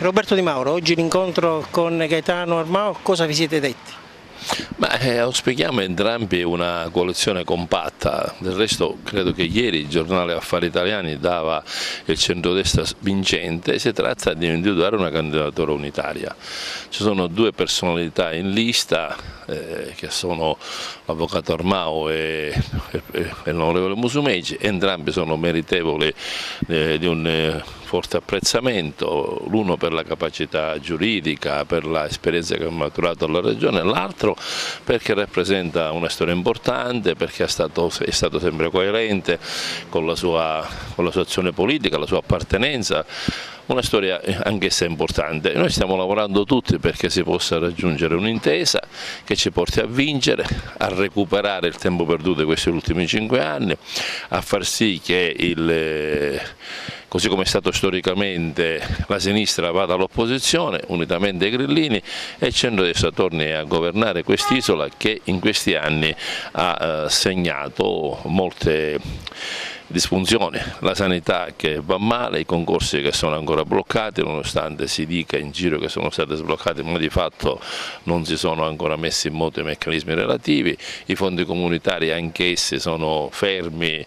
Roberto Di Mauro, oggi l'incontro con Gaetano Armao, cosa vi siete detti? Auspichiamo entrambi una coalizione compatta, del resto credo che ieri il giornale Affari Italiani dava il centrodestra vincente. Si tratta di individuare una candidatura unitaria. Ci sono due personalità in lista che sono l'avvocato Armao e l'onorevole Musumeci, entrambi sono meritevoli di un forte apprezzamento, l'uno per la capacità giuridica, per l'esperienza che ha maturato alla Regione, l'altro perché rappresenta una storia importante, perché è stato sempre coerente con la sua azione politica, la sua appartenenza. Una storia anch'essa importante. Noi stiamo lavorando tutti perché si possa raggiungere un'intesa che ci porti a vincere, a recuperare il tempo perduto di questi ultimi 5 anni, a far sì che così come è stato storicamente, la sinistra vada all'opposizione unitamente ai grillini e il centrodestra torni a governare quest'isola che in questi anni ha segnato molte disfunzioni, la sanità che va male, i concorsi che sono ancora bloccati nonostante si dica in giro che sono stati sbloccati, ma di fatto non si sono ancora messi in moto i meccanismi relativi, i fondi comunitari anch'essi sono fermi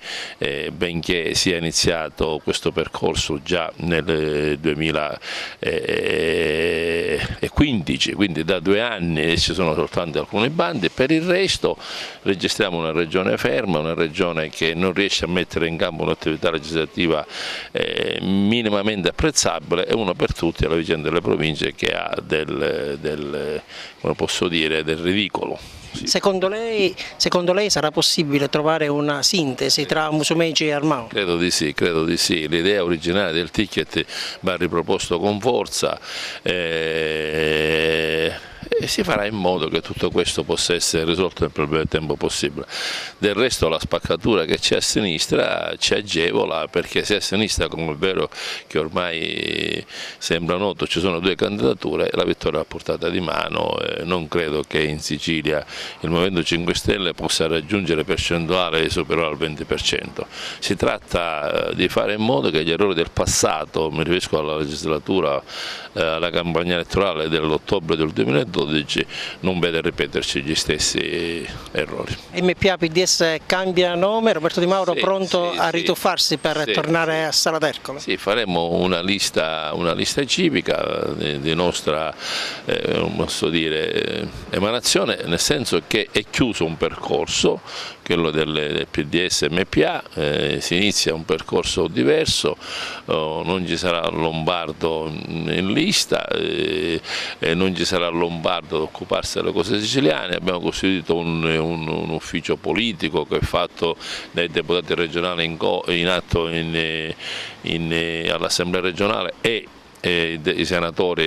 benché sia iniziato questo percorso già nel 2015, quindi da 2 anni ci sono soltanto alcuni bandi. Per il resto registriamo una regione ferma, una regione che non riesce a mettere in campo un'attività legislativa minimamente apprezzabile, e uno per tutti è la vicenda delle province che ha come posso dire, del ridicolo. Sì. Secondo lei sarà possibile trovare una sintesi tra Musumeci e Armao? Credo di sì, l'idea originale del ticket va riproposto con forza e si farà in modo che tutto questo possa essere risolto nel più breve tempo possibile. Del resto la spaccatura che c'è a sinistra ci agevola, perché se a sinistra, come è vero che ormai sembra noto, ci sono 2 candidature, la vittoria è a portata di mano. Non credo che in Sicilia il Movimento 5 Stelle possa raggiungere percentuali superiori al 20%. Si tratta di fare in modo che gli errori del passato, mi riferisco alla legislatura, alla campagna elettorale dell'ottobre del 2012, non vede ripeterci gli stessi errori. MPA PDS cambia nome, Roberto Di Mauro pronto a rituffarsi per tornare a Sala d'Ercole? Sì, faremo una lista civica di nostra posso dire, emanazione, nel senso che è chiuso un percorso, quello del PDS MPA, si inizia un percorso diverso, non ci sarà Lombardo in lista, non ci sarà Lombardo ad occuparsi delle cose siciliane. Abbiamo costituito un ufficio politico che è fatto dai deputati regionali in atto all'Assemblea regionale e i senatori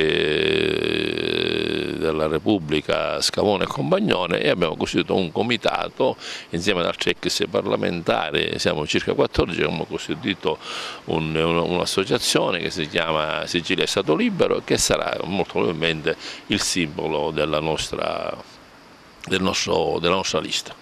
della Repubblica Scavone e Compagnone, e abbiamo costituito un comitato insieme ad altri ex parlamentari, siamo circa 14, abbiamo costituito un'associazione che si chiama Sicilia è Stato Libero e che sarà molto probabilmente il simbolo della nostra lista.